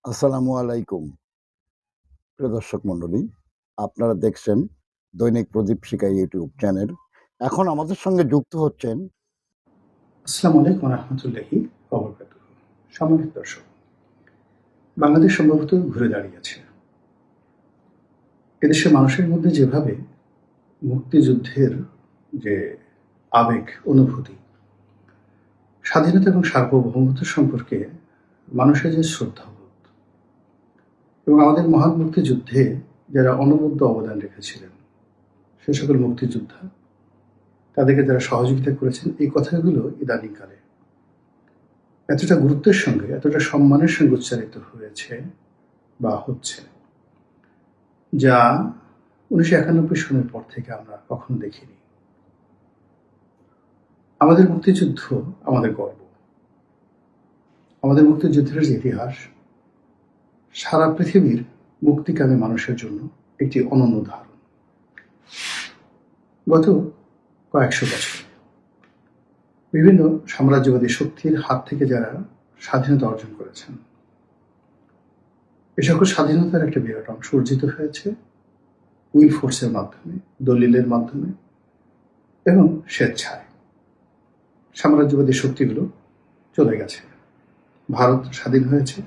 আসসালামু আলাইকুম। প্রিয় দর্শক মণ্ডলী, আপনারা দেখছেন দৈনিক প্রদীপ শিকা ইউটিউব চ্যানেল। এখন আমাদের সঙ্গে যুক্ত হচ্ছেন আসসালামু আলাইকুম রহমতুল্লাহি ওয়াবারাকাতুহু। সম্মানিত দর্শক, বাংলাদেশ সম্ভবত ঘুরে দাঁড়িয়েছে। এদেশের মানুষের মধ্যে যেভাবে মুক্তিযুদ্ধের যে আবেগ, অনুভূতি, স্বাধীনতা এবং সার্বভৌমত্ব সম্পর্কে মানুষের যে শ্রদ্ধাবোধ এবং আমাদের মহান মুক্তিযুদ্ধে যারা অনবদ্য অবদান রেখেছিলেন, সে সকল মুক্তিযোদ্ধা, তাদেরকে যারা সহযোগিতা করেছেন, এই কথাগুলো ইদানিংকালে এতটা গুরুত্বের সঙ্গে, এতটা সম্মানের সঙ্গে উচ্চারিত হয়েছে বা হচ্ছে, যা 1991 সনের পর থেকে আমরা কখনো দেখিনি। আমাদের মুক্তিযুদ্ধ আমাদের গর্ব। আমাদের মুক্তিযুদ্ধের যে ইতিহাস সারা পৃথিবীর মুক্তিকামী মানুষের জন্য একটি অনন্য ধারণ। গত কয়েকশো বছর বিভিন্ন সাম্রাজ্যবাদী শক্তির হাত থেকে যারা স্বাধীনতা অর্জন করেছেন, এ সকল স্বাধীনতার একটা বিরাট অংশ অর্জিত হয়েছে উইল ফোর্সের মাধ্যমে, দলিলের মাধ্যমে এবং স্বেচ্ছায়। সাম্রাজ্যবাদী শক্তিগুলো চলে গেছে। ভারত স্বাধীন হয়েছে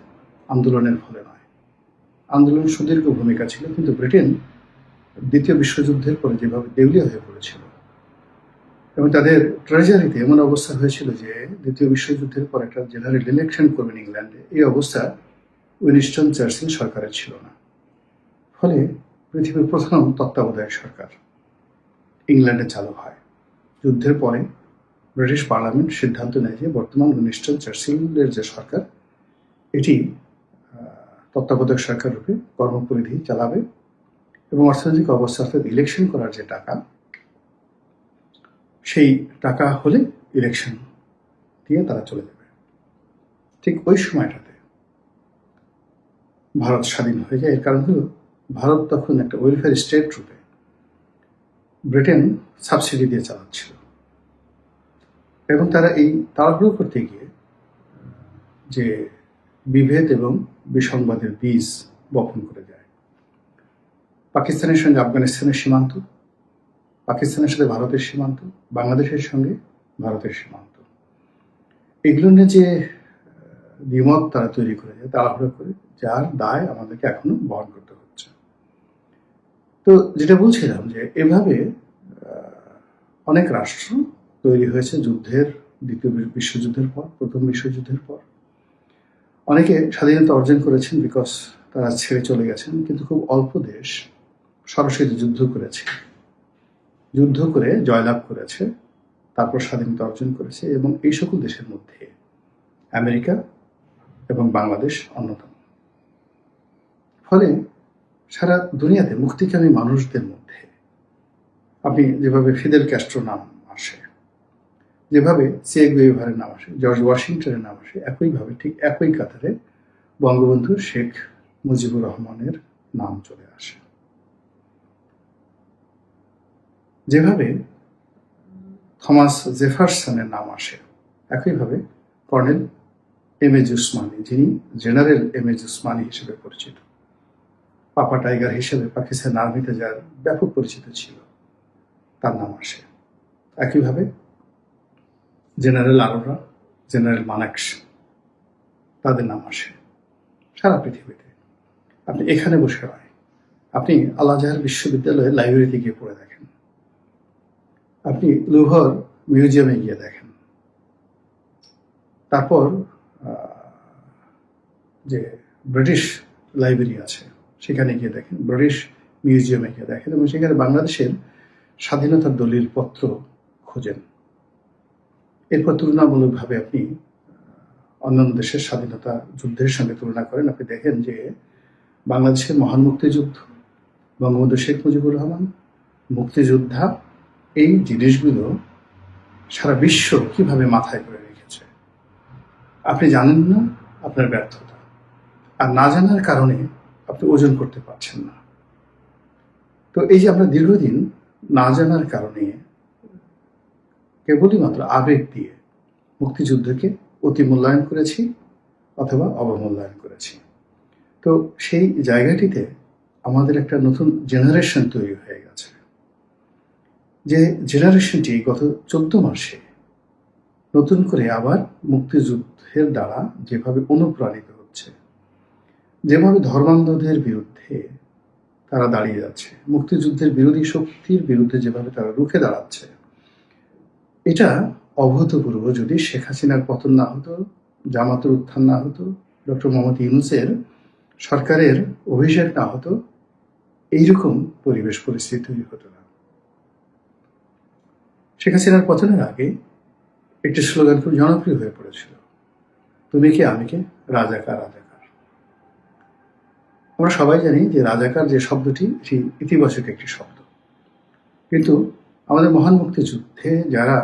আন্দোলনের ফলে নয়। আন্দোলন সুদীর্ঘ ভূমিকা ছিল, কিন্তু ব্রিটেন দ্বিতীয় বিশ্বযুদ্ধের পরে যেভাবে দেউলিয়া হয়ে পড়েছিল এবং তাদের ট্রেজারিতে এমন অবস্থা হয়েছিল যে দ্বিতীয় বিশ্বযুদ্ধের পর একটা জেনারেল ইলেকশন করবেন ইংল্যান্ডে, এই অবস্থা উইনস্টন চার্চিল সরকারের ছিল না। ফলে পৃথিবীর প্রথম তত্ত্বাবধায়ক সরকার ইংল্যান্ডে চালু হয়। যুদ্ধের পরে ব্রিটিশ পার্লামেন্ট সিদ্ধান্ত নেয় যে বর্তমান উইনস্টন চার্চিলের যে সরকার, এটি তত্ত্বাবধায়ক সরকার রূপে কর্মপরিধি চালাবে এবং অর্থনৈতিক অবস্থা, অর্থাৎ ইলেকশন করার যে টাকা, সেই টাকা হলে ইলেকশন দিয়ে তারা চলে যাবে। ঠিক ওই সময়টাতে ভারত স্বাধীন হয়ে যায়। এর কারণ হলো ভারত তখন একটা ওয়েলফেয়ার স্টেট রূপে ব্রিটেন সাবসিডি দিয়ে চালাচ্ছিল এবং তারা এই তাড়াহুড়ো করতে গিয়ে যে বিভেদ এবং বিসংবাদের বীজ বপন করে যায়। পাকিস্তানের সঙ্গে আফগানিস্তানের সীমান্ত, পাকিস্তানের সাথে ভারতের সীমান্ত, বাংলাদেশের সঙ্গে ভারতের সীমান্ত, এগুলো নিয়ে যে দ্বিমত তারা তৈরি করে যায় তাড়াহুড়ো করে, যার দায় আমাদেরকে এখনো বহন করতে হচ্ছে। তো যেটা বলছিলাম যে এভাবে অনেক রাষ্ট্র তৈরি হয়েছে যুদ্ধের, দ্বিতীয় বিশ্বযুদ্ধের পর, প্রথম বিশ্বযুদ্ধের পর। অনেকে স্বাধীনতা অর্জন করেছেন বিকজ তারা ছেড়ে চলে গেছেন, কিন্তু খুব অল্প দেশ সরাসরি যুদ্ধ করেছে, যুদ্ধ করে জয়লাভ করেছে, তারপর স্বাধীনতা অর্জন করেছে। এবং এই সকল দেশের মধ্যে আমেরিকা এবং বাংলাদেশ অন্যতম। ফলে সারা দুনিয়াতে মুক্তিকামী মানুষদের মধ্যে আপনি যেভাবে ফিদেল ক্যাস্ট্রো নাম আসে, যেভাবে চে গুয়েভারের নাম আসে, জর্জ ওয়াশিংটনের নাম আসে, একইভাবে ঠিক একই কাতারে বঙ্গবন্ধু শেখ মুজিবুর রহমানের নাম চলে আসে। যেভাবে থমাস জেফারসনের নাম আসে, একইভাবে কর্নেল এম এ উসমানী, যিনি জেনারেল এম এ উসমানী হিসেবে পরিচিত, পাপা টাইগার হিসেবে পাকিস্তান আর্মিতে যার ব্যাপক পরিচিত ছিল, তার নাম আসে। একইভাবে জেনারেল আরোরা, জেনারেল মানেকশ, তাদের নাম আসে। সারা পৃথিবীতে আপনি এখানে বসে নয়, আপনি আল আজহার বিশ্ববিদ্যালয়ের লাইব্রেরিতে গিয়ে পড়ে দেখেন, আপনি লুভর মিউজিয়ামে গিয়ে দেখেন, তারপর যে ব্রিটিশ লাইব্রেরি আছে সেখানে গিয়ে দেখেন, ব্রিটিশ মিউজিয়ামে গিয়ে দেখেন, এবং সেখানে বাংলাদেশের স্বাধীনতার দলিলপত্র খোঁজেন। এরপর তুলনামূলকভাবে আপনি অন্যান্য দেশের স্বাধীনতা যুদ্ধের সঙ্গে তুলনা করেন, আপনি দেখেন যে বাংলাদেশের মহান মুক্তিযুদ্ধ, বঙ্গবন্ধু শেখ মুজিবুর রহমান, মুক্তিযোদ্ধা, এই জিনিসগুলো সারা বিশ্ব কিভাবে মাথায় করে রেখেছে। আপনি জানেন না আপনার ব্যর্থতা, আর না জানার কারণে আপনি ওজন করতে পারছেন না। তো এই যে আমরা দীর্ঘদিন না জানার কারণে কেবলই মাত্র আবেগ দিয়ে মুক্তিযুদ্ধকে অতি মূল্যায়ন করেছি অথবা অবমূল্যায়ন করেছি। তো সেই জায়গাটিতে আমাদের একটা নতুন জেনারেশন তৈরি হয়ে গেছে, যে জেনারেশনটি গত 14 মাসে নতুন করে আবার মুক্তিযুদ্ধের দ্বারা যেভাবে অনুপ্রাণিত হচ্ছে, যেভাবে ধর্মান্ধদের বিরুদ্ধে তারা দাঁড়িয়ে যাচ্ছে, মুক্তিযুদ্ধের বিরোধী শক্তির বিরুদ্ধে যেভাবে তারা রুখে দাঁড়াচ্ছে, এটা অভূতপূর্ব। যদি শেখ হাসিনার পতন না হতো, জামাতের উত্থান না হতো, ডক্টর মোহাম্মদ ইউনূসের সরকারের অভিষেক না হতো, এইরকম পরিবেশ পরিস্থিতি তৈরি হতো না। শেখ হাসিনার পতনের আগে একটি স্লোগান খুব জনপ্রিয় হয়ে পড়েছিল, তুমি কি আমি কে, রাজাকার রাজাকার। আমরা সবাই জানি যে রাজাকার যে শব্দটি, এটি ইতিবাচক একটি শব্দ, কিন্তু আমাদের মহান মুক্তিযুদ্ধে যারা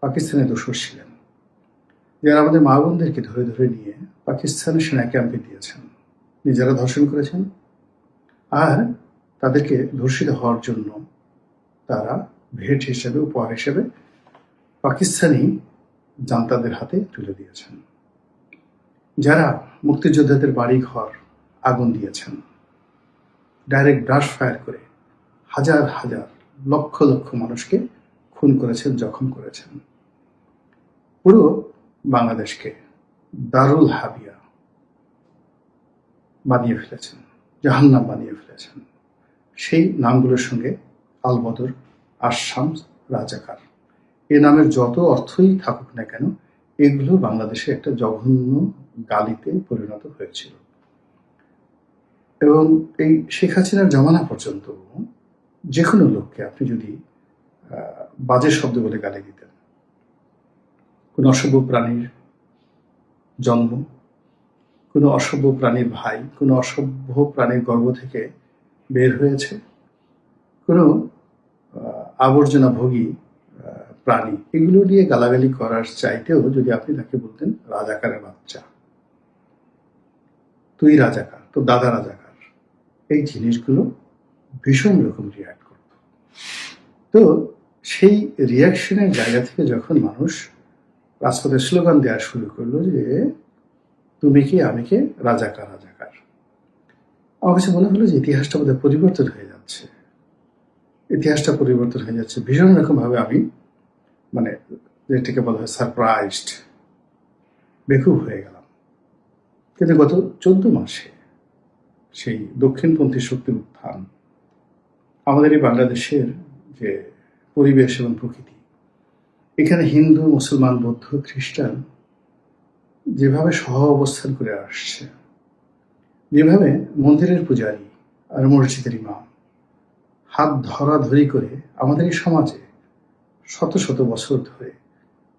পাকিস্তানের দোসর ছিলেন, যারা আমাদের মা বোনদেরকে ধরে ধরে নিয়ে পাকিস্তানের সেনা ক্যাম্পে দিয়েছেন, নিজেরা ধর্ষণ করেছেন, আর তাদেরকে ধর্ষিত হওয়ার জন্য তারা ভেট হিসেবে, উপহার হিসেবে পাকিস্তানি জান্তাদের হাতে তুলে দিয়েছেন, যারা মুক্তিযোদ্ধাদের বাড়ি ঘর আগুন দিয়েছেন, ডাইরেক্ট ব্রাশ ফায়ার করে হাজার হাজার লক্ষ লক্ষ মানুষকে খুন করেছেন, জখম করেছেন, পুরো বাংলাদেশকে দারুল হাবিয়া বানিয়ে ফেলেছেন, জাহান্নাম বানিয়ে ফেলেছেন। সেই নামগুলোর সঙ্গে আলবদর, আসাম, রাজাকার, এ নামের যত অর্থই থাকুক না কেন, এগুলো বাংলাদেশে একটা জঘন্য গালিতে পরিণত হয়েছিল। এবং এই শেখ হাসিনার জমানা পর্যন্ত যে কোনো লোককে আপনি যদি বাজে শব্দ বলে গালি দিতেন, কোনো অসভ্য প্রাণীর জন্ম, কোনো অসভ্য প্রাণীর ভাই, কোনো অসভ্য প্রাণীর গর্ভ থেকে বের হয়েছে, কোনো আবর্জনা ভোগী প্রাণী, এগুলো নিয়ে গালাগালি করার চাইতেও যদি আপনি তাকে বলতেন রাজাকারের বাচ্চা, তুই রাজাকার, তো দাদা রাজাকার, এই জিনিসগুলো ভীষণ রকম রিয়াক্ট করত। তো সেই রিয়াকশনের জায়গা থেকে যখন মানুষ রাজপথে স্লোগান দেওয়া শুরু করলো যে তুমি কি আমি কে, রাজাকার রাজাকার, আমার কাছে মনে হলো যে ইতিহাসটা বোধহয় পরিবর্তন হয়ে যাচ্ছে, ইতিহাসটা পরিবর্তন হয়ে যাচ্ছে ভীষণ রকম ভাবে। আমি মানে যেটাকে বলা হয় সারপ্রাইজড, বেকুব হয়ে গেলাম। কিন্তু গত 14 মাসে সেই দক্ষিণপন্থী শক্তির উত্থান, আমাদের এই বাংলাদেশের যে পরিবেশ এবং প্রকৃতি, এখানে হিন্দু, মুসলমান, বৌদ্ধ, খ্রিস্টান যেভাবে সহ অবস্থান করে আসছে, যেভাবে মন্দিরের পূজারী আর মসজিদের ইমাম হাত ধরাধরি করে আমাদের এই সমাজে শত শত বছর ধরে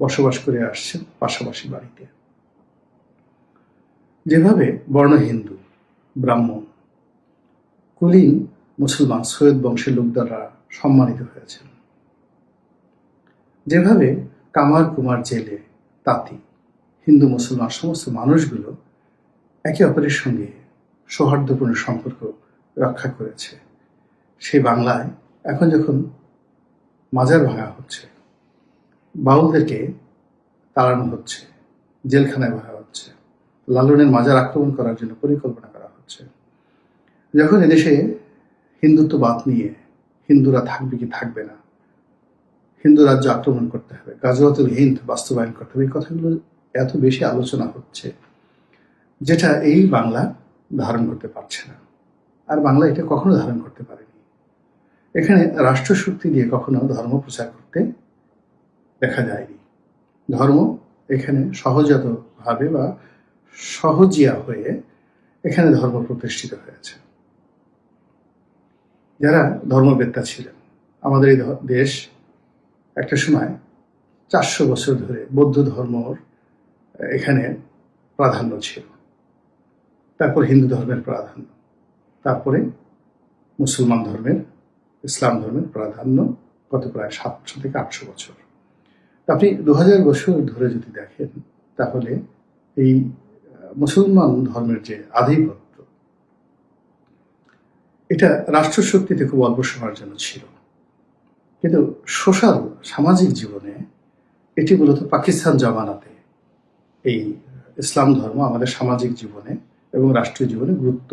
বসবাস করে আসছেন পাশাপাশি বাড়িতে, যেভাবে বর্ণ হিন্দু, ব্রাহ্মণ, কুলীন মুসলমান, সৈয়দ বংশের লোক দ্বারা সম্মানিত হয়েছেন, যেভাবে কামার কুমার, জেলে, তাঁতি, হিন্দু মুসলমান সমস্ত মানুষগুলো একে অপরের সঙ্গে সৌহার্দ্যপূর্ণ সম্পর্ক রক্ষা করেছে, সেই বাংলায় এখন যখন মাজার ভাঙা হচ্ছে, বাউলদেরকে তাড়ানো হচ্ছে, জেলখানায় ভরা হচ্ছে, লালনের মাজার আক্রমণ করার জন্য পরিকল্পনা করা হচ্ছে, যখন এদেশে হিন্দুত্ববাদ নিয়ে হিন্দুরা থাকবে কি থাকবে না, হিন্দু রাজ্য আক্রমণ করতে হবে, গাজওয়াতুল হিন্দ বাস্তবায়ন করতে হবে, এই কথাগুলো এত বেশি আলোচনা হচ্ছে, যেটা এই বাংলা ধারণ করতে পারছে না। আর বাংলা এটা কখনো ধারণ করতে পারেনি। এখানে রাষ্ট্রশক্তি দিয়ে কখনো ধর্ম প্রচার করতে দেখা যায়নি। ধর্ম এখানে সহজাতভাবে বা সহজিয়া হয়ে এখানে ধর্ম প্রতিষ্ঠিত হয়েছে। যারা ধর্মবেত্তা ছিলেন, আমাদের এই দেশ একটা সময় 400 বছর ধরে বৌদ্ধ ধর্মর এখানে প্রাধান্য ছিল, তারপর হিন্দু ধর্মের প্রাধান্য, তারপরে মুসলমান ধর্মের, ইসলাম ধর্মের প্রাধান্য গত প্রায় 700 থেকে 800 বছর। আপনি 2000 বছর ধরে যদি দেখেন, তাহলে এই মুসলমান ধর্মের যে আধিপত্য, এটা রাষ্ট্রশক্তিতে খুব অল্প সময়ের জন্য ছিল, কিন্তু সোশ্যাল, সামাজিক জীবনে এটি মূলত পাকিস্তান জমানাতে এই ইসলাম ধর্ম আমাদের সামাজিক জীবনে এবং রাষ্ট্রীয় জীবনে গুরুত্ব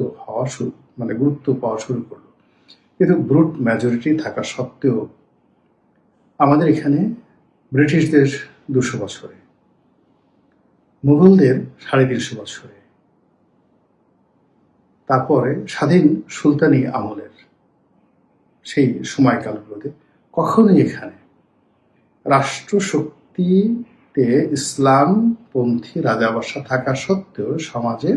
পাওয়া শুরু করলো। কিন্তু ব্রুট মেজরিটি থাকা সত্ত্বেও আমাদের এখানে ব্রিটিশদের 200 বছরে, মুঘলদের 350 বছরে, তারপরে স্বাধীন সুলতানি আমলের সেই সময়কালগুলোতে কখনোই এখানে রাষ্ট্রশক্তিতে ইসলামপন্থী রাজাবাসা থাকা সত্ত্বেও সমাজে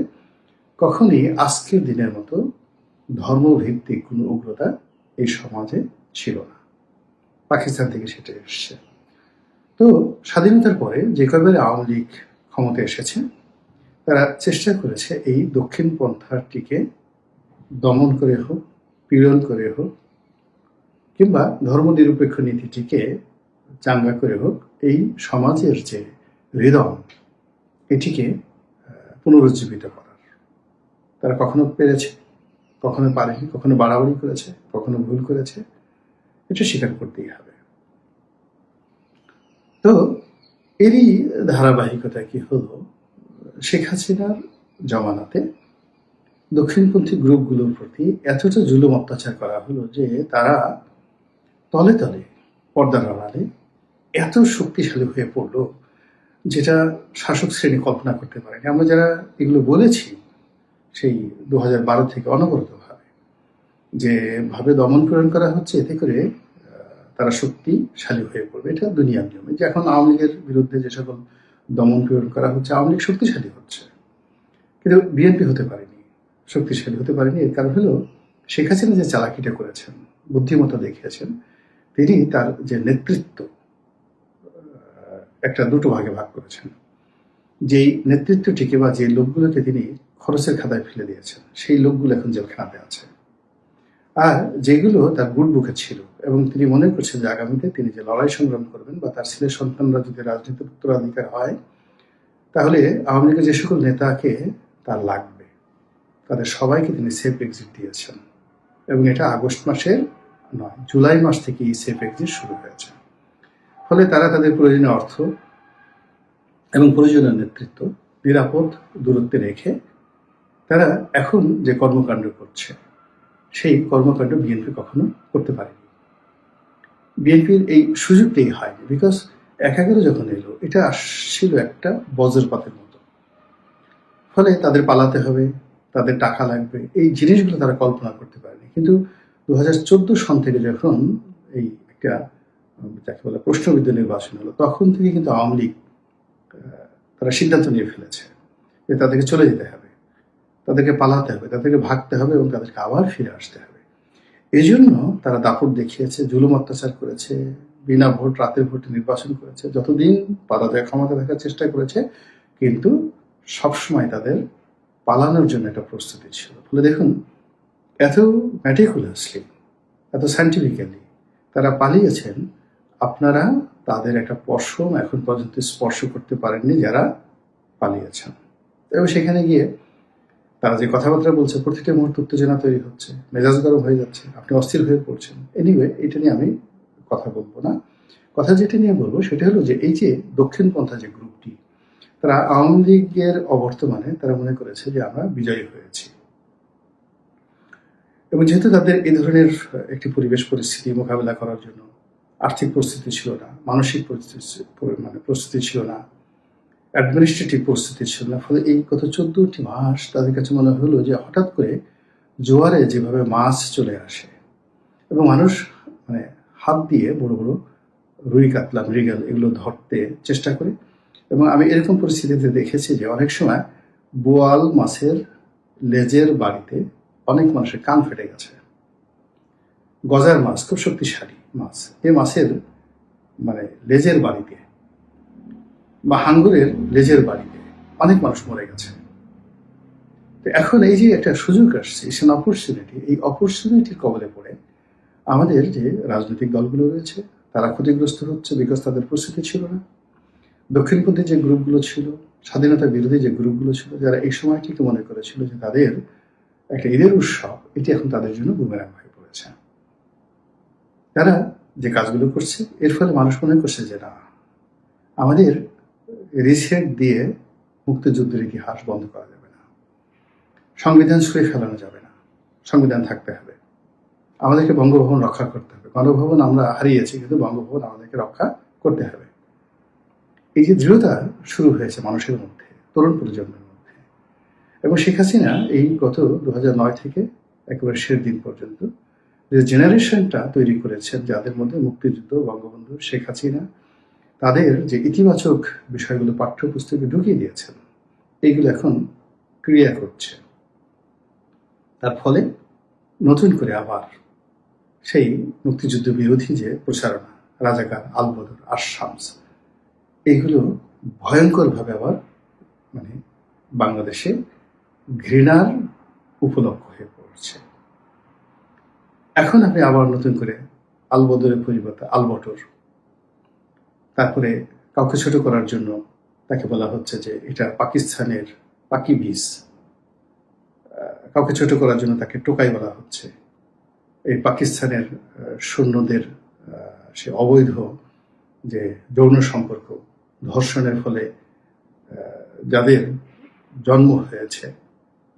কখনোই আজকের দিনের মতো ধর্মভিত্তিক কোনো উগ্রতা এই সমাজে ছিল না। পাকিস্তান থেকে সেটা এসছে। তো স্বাধীনতার পরে যে কয়বারে আওয়ামী লীগ ক্ষমতায় এসেছে, তারা চেষ্টা করেছে এই দক্ষিণ পন্থাটিকে দমন করে হোক, পীড়ন করে হোক, কিংবা ধর্মনিরপেক্ষ নীতিটিকে চাঙ্গা করে হোক, এই সমাজের যে হৃদয় এটিকে পুনরুজ্জীবিত করার। তারা কখনো পেরেছে, কখনো পারেনি, কখনো বাড়াবাড়ি করেছে, কখনো ভুল করেছে, এটা স্বীকার করতেই হবে। তো এরই ধারাবাহিকতা কি হলো, শেখ হাসিনার জমানাতে দক্ষিণপন্থী গ্রুপগুলোর প্রতি এতটা জুলুম অত্যাচার করা হলো যে তারা তলে তলে, পর্দার আড়ালে এত শক্তিশালী হয়ে পড়ল, যেটা শাসক শ্রেণী কল্পনা করতে পারেনি। আমরা যারা এগুলো বলেছি সেই 2012 থেকে অনবরতভাবে, যে ভাবে দমন পীড়ন করা হচ্ছে, এতে করে তারা শক্তিশালী হয়ে পড়বে, এটা দুনিয়ার নিয়ম। যে এখন আওয়ামী লীগের বিরুদ্ধে যে সকল দমন পীড়ন করা হচ্ছে, আওয়ামী লীগ শক্তিশালী হচ্ছে, কিন্তু বিএনপি হতে পারেনি, শক্তিশালী হতে পারেনি। এর কারণ হলো শেখ হাসিনা যে চালাকিটা করেছেন, বুদ্ধিমত্তা দেখিয়েছেন, তিনি তার যে নেতৃত্ব একটা দুটো ভাগে ভাগ করেছেন। যেই নেতৃত্বটিকে বা যে লোকগুলোকে তিনি খরচের খাতায় ফেলে দিয়েছেন, সেই লোকগুলো এখন জেলখানাতে আছে। আর যেগুলো তার গুড বুকে ছিল এবং তিনি মনে করছেন যে আগামীতে তিনি যে লড়াই সংগ্রাম করবেন বা তার ছেলে সন্তানরা যদি রাজনীতির উত্তরাধিকার হয়, তাহলে আওয়ামী লীগের যে সকল নেতাকে তার লাগবে, তাদের সবাইকে তিনি সেফ এক্সিট দিয়েছেন। এবং এটা আগস্ট মাসের নয়, জুলাই মাস থেকে এই সেফ এক্সিট শুরু হয়েছে। ফলে তারা তাদের প্রয়োজনীয় অর্থ এবং প্রয়োজনীয় নেতৃত্ব নিরাপদ দূরত্বে রেখে তারা এখন যে কর্মকাণ্ড করছে, সেই কর্মকাণ্ড বিএনপি কখনো করতে পারেনি। বিএনপির এই সুযোগটাই হয়নি, বিকজ 11 যখন এলো, এটা আসছিল একটা বজ্রপাতের মতো। ফলে তাদের পালাতে হবে, তাদের টাকা লাগবে, এই জিনিসগুলো তারা কল্পনা করতে পারেনি। কিন্তু 2014 সন থেকে যখন এই একটা যাকে বলে প্রশ্নবিদ্ধ নির্বাচন হলো, তখন থেকে কিন্তু আওয়ামী লীগ তারা সিদ্ধান্ত নিয়ে ফেলেছে যে তাদেরকে চলে যেতে হবে, তাদেরকে পালাতে হবে, তাদেরকে ভাগতে হবে এবং তাদেরকে আবার ফিরে আসতে হবে। এই জন্য তারা দাপট দেখিয়েছে, জুলুম অত্যাচার করেছে, বিনা ভোট, রাতের ভোটে নির্বাচন করেছে, যতদিন পারা যায় ক্ষমতা দেখার চেষ্টা করেছে, কিন্তু সবসময় তাদের পালানোর জন্য একটা প্রস্তুতি ছিল। ফলে দেখুন, এত ম্যাটিকুলাসলি, এত সায়েন্টিফিক্যালি তারা পালিয়েছেন, আপনারা তাদের একটা পশম এখন পর্যন্ত স্পর্শ করতে পারেননি যারা পালিয়েছেন। এবং সেখানে গিয়ে তারা যে কথাবার্তা বলছে, প্রতিটা মুহূর্তে উত্তেজনা তৈরি হচ্ছে, মেজাজ গরম হয়ে যাচ্ছে, আপনি অস্থির হয়ে পড়ছেন। এনিওয়ে, এটা নিয়ে আমি কথা বলবো না। কথা যেটা নিয়ে বলবো সেটা হলো যে এই যে দক্ষিণপন্থা যে গ্রুপটি, তারা আওয়ামী লীগের অবর্তমানে তারা মনে করেছে যে আমরা বিজয়ী হয়েছি। এবং যেহেতু তাদের এই ধরনের একটি পরিবেশ পরিস্থিতি মোকাবেলা করার জন্য আর্থিক প্রস্তুতি ছিল না, মানসিক প্রস্তুতি ছিল না, অ্যাডমিনিস্ট্রেটিভ প্রস্তুতি ছিল না, ফলে এই গত 14টি মাস তাদের কাছে মনে হলো যে হঠাৎ করে জোয়ারে যেভাবে মাছ চলে আসে এবং মানুষ হাত দিয়ে বড় বড় রুই, কাতলা, মৃগেল এগুলো ধরতে চেষ্টা করে। এবং আমি এরকম পরিস্থিতিতে দেখেছি যে অনেক সময় বোয়াল মাছের লেজের বাড়িতে অনেক মানুষের কান ফেটে গেছে। গজার মাছ খুব শক্তিশালী মাছ, এই মাছের লেজের বাড়িতে বা হাঙ্গরের লেজের বাড়িতে অনেক মানুষ মরে গেছে। তো এখন এই যে একটা সুযোগ আসছে, ইটস অ্যান অপরচুনিটি, এই অপরচুনিটির কবলে পড়ে আমাদের যে রাজনৈতিক দলগুলো রয়েছে তারা ক্ষতিগ্রস্ত হচ্ছে, বিকজ তাদের প্রস্তুতি ছিল না। দক্ষিণপন্থী যে গ্রুপগুলো ছিল, স্বাধীনতা বিরোধী যে গ্রুপগুলো ছিল, যারা এই সময়টিকে মনে করেছিল যে তাদের একটা ঈদের উৎসব, এটি এখন তাদের জন্য বুমেরাং হয়ে পড়েছে। তারা যে কাজগুলো করছে, এর ফলে মানুষ মনে করছে যে না, আমাদের রিসেট দিয়ে মুক্তিযুদ্ধের ইতিহাস বন্ধ করা যাবে না। সংবিধান ছুঁড়ে ফেলানো যাবে না, সংবিধান থাকতে হবে। আমাদেরকে বঙ্গভবন রক্ষা করতে হবে। গণভবন আমরা হারিয়েছি, কিন্তু বঙ্গভবন আমাদেরকে রক্ষা করতে হবে। এই যে দৃঢ়তা শুরু হয়েছে মানুষের মধ্যে, তরুণ প্রজন্মের মধ্যে, এবং শেখ হাসিনা এই গত 2009 থেকে একেবারে শেষ দিন পর্যন্ত যে জেনারেশনটা তৈরি করেছেন, যাদের মধ্যে মুক্তিযুদ্ধ, বঙ্গবন্ধু, শেখ হাসিনা, তাদের যে ইতিবাচক বিষয়গুলো পাঠ্যপুস্তকে ঢুকিয়ে দিয়েছেন, এইগুলো এখন ক্রিয়া করছে। তার ফলে নতুন করে আবার সেই মুক্তিযুদ্ধ বিরোধী যে প্রচারণা, রাজাকার, আলবদর, আশামস, এইগুলো ভয়ঙ্করভাবে আবার মানে বাংলাদেশে ঘৃণার উপলক্ষ হয়ে পড়ছে। এখন আপনি আবার নতুন করে আলবদরের পরিবর্তে আলবটর, তারপরে কাউকে ছোট করার জন্য তাকে বলা হচ্ছে যে এটা পাকিস্তানের পাকি বীজ, কাউকে ছোট করার জন্য তাকে টোকাই বলা হচ্ছে। এই পাকিস্তানের সৈন্যদের সে অবৈধ যে যৌন সম্পর্ক, ধর্ষণের ফলে যাদের জন্ম হয়েছে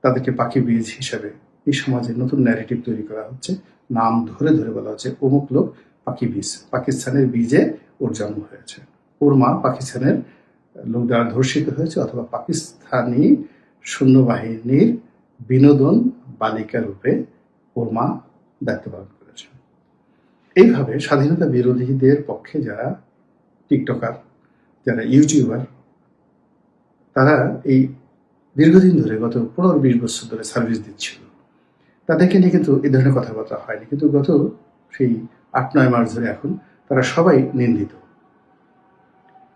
তাদেরকে পাকি বীজ হিসেবে এই সমাজে নতুন ন্যারেটিভ তৈরি করা হচ্ছে। নাম ধরে ধরে বলা হচ্ছে অমুক লোক পাকি বীজ, পাকিস্তানের বীজে ওর জন্ম হয়েছে, ওর মা পাকিস্তানের লোক দ্বারা ধর্ষিত হয়েছে, অথবা পাকিস্তানি সৈন্যবাহিনীর বিনোদন বালিকা রূপে ওর মা দায়িত্ব পালন করেছে। এইভাবে স্বাধীনতা বিরোধীদের পক্ষে যারা টিকটকার, যারা ইউটিউবার, তারা এই দীর্ঘদিন ধরে গত 15-20 বছর ধরে সার্ভিস দিচ্ছিল, তাদেরকে নিয়ে কিন্তু এই ধরনের কথাবার্তা হয়নি। কিন্তু গত সেই 8-9 মাস ধরে এখন তারা সবাই নিন্দিত।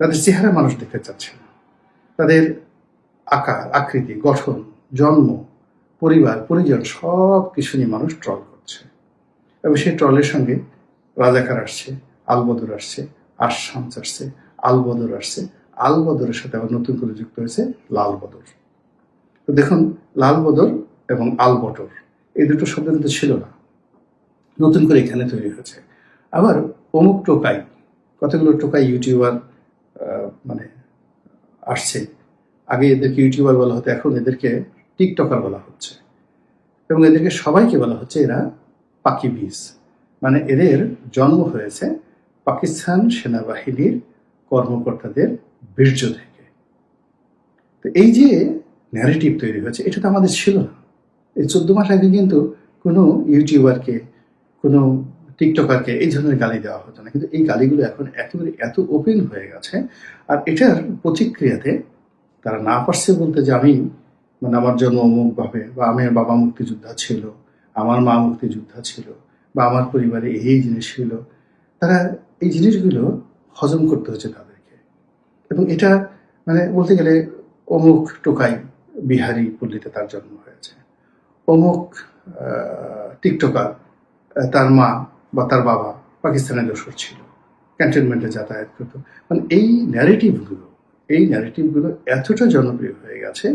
তাদের চেহারা মানুষ দেখতে চাচ্ছে না, তাদের আকার, আকৃতি, গঠন, জন্ম, পরিবার, পরিজন সব কিছু নিয়ে মানুষ ট্রল করছে। এবং সেই ট্রলের সঙ্গে রাজাকার আসছে, আলবদর আসছে, আশামস আসছে, আলবদর আসছে, আলবদরের সাথে আবার নতুন করে যুক্ত হয়েছে লাল বদর। তো দেখুন, লাল বদর এবং আলবটর এই দুটো শব্দ কিন্তু ছিল না, নতুন করে এখানে তৈরি হয়েছে। আবার অমুক টোকাই, কতগুলো টোকাই ইউটিউবার মানে আসছে। আগে এদেরকে ইউটিউবার বলা হতো, এখন এদেরকে টিকটকার বলা হচ্ছে, এবং এদেরকে সবাইকে বলা হচ্ছে এরা পাকি বীজ, মানে এদের জন্ম হয়েছে পাকিস্তান সেনাবাহিনীর কর্মকর্তাদের বীর্য থেকে। তো এই যে ন্যারেটিভ তৈরি হয়েছে, এটা তো আমাদের ছিল না। এই 14 মাস আগে কিন্তু কোনো ইউটিউবারকে, কোনো টিকটকারকে এই ধরনের গালি দেওয়া হতো না, কিন্তু এই গালিগুলো এখন একেবারে এত ওপেন হয়ে গেছে। আর এটার প্রতিক্রিয়াতে তারা না পারছে বলতে যে আমি, মানে আমার জন্ম অমুকভাবে, বা আমার বাবা মুক্তিযোদ্ধা ছিল, আমার মা মুক্তিযোদ্ধা ছিল, বা আমার পরিবারে এই জিনিস ছিল, তারা এই জিনিসগুলো হজম করতে হচ্ছে তাদেরকে। এবং এটা মানে বলতে গেলে অমুক টোকাই বিহারি পল্লীতে তার জন্ম হয়েছে, অমুক টিকটকার তার মা বা তার বাবা পাকিস্তানের দোসর ছিল, ক্যান্টনমেন্টে যাতায়াত করতো। মানে এই ন্যারেটিভগুলো এতটা জনপ্রিয় হয়ে গেছে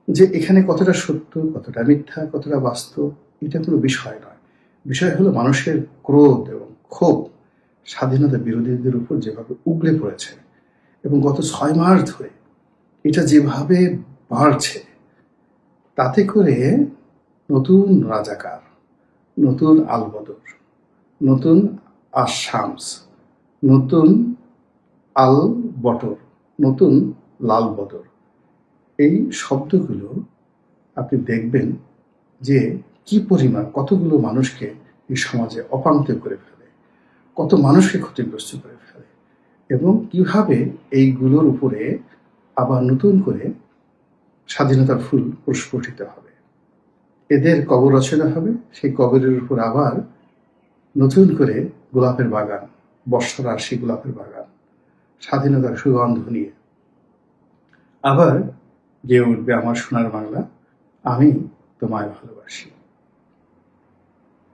যে এখানে কতটা সত্য, কতটা মিথ্যা, কতটা বাস্তব, এটা কোনো বিষয় নয়। বিষয় হলো মানুষের ক্রোধ এবং ক্ষোভ স্বাধীনতা বিরোধীদের উপর যেভাবে উগলে পড়েছে, এবং গত 6 মাস ধরে এটা যেভাবে বাড়ছে, তাতে করে নতুন রাজাকার, নতুন আলবদর, নতুন আশামস, নতুন আল বটর, নতুন লাল বদর, এই শব্দগুলো আপনি দেখবেন যে কি পরিমাণ কতগুলো মানুষকে এই সমাজে অপাঙ্ক্ত করে ফেলে, কত মানুষকে ক্ষতিগ্রস্ত করে ফেলে, এবং কিভাবে এইগুলোর উপরে আবার নতুন করে স্বাধীনতার ফুল প্রস্ফুটিত হবে। এদের কবর রচনা হবে, সেই কবরের উপর আবার নতুন করে গোলাপের বাগান, বর্ষার আসি গোলাপের বাগান, স্বাধীনতার সুগন্ধ নিয়ে আবার গেয়ে উঠবে আমার সোনার বাংলা, আমি তোমায় ভালোবাসি।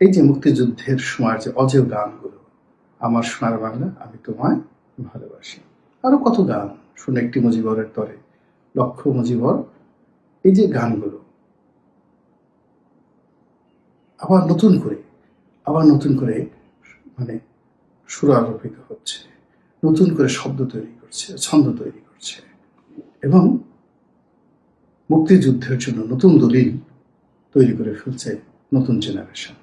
এই যে মুক্তিযুদ্ধের সময়ের যে অজেয় গানগুলো, আমার সোনার বাংলা, আমি তোমায় ভালোবাসি, আরো কত গান, শুনে একটি মুজিবরের তরে, লক্ষ মুজিবর, এই যে গানগুলো আবার নতুন করে মানে সুরারোপিত হচ্ছে, নতুন করে শব্দ তৈরি করছে, ছন্দ তৈরি করছে, এবং মুক্তিযুদ্ধের জন্য নতুন দলিল তৈরি করে ফেলছে নতুন জেনারেশন।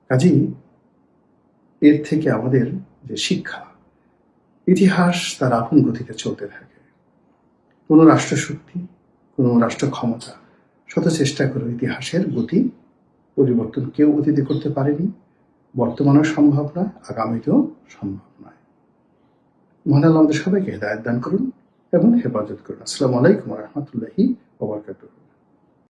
কাজেই এর থেকে আমাদের যে শিক্ষা, ইতিহাস তার আপন গতিতে চলতে থাকে। কোনো রাষ্ট্রশক্তি, কোনো রাষ্ট্র ক্ষমতা শত চেষ্টা করে ইতিহাসের গতি পরিবর্তন কেউ অতীতে করতে পারেনি, বর্তমানেও সম্ভব নয়, আগামীতেও সম্ভব নয়। মহান আল্লাহ আমাদের সবাইকে হেদায়েত দান করুন এবং হেফাজত করুন। আসসালামু আলাইকুম ওয়া রাহমাতুল্লাহি ওয়া বারাকাতুহু।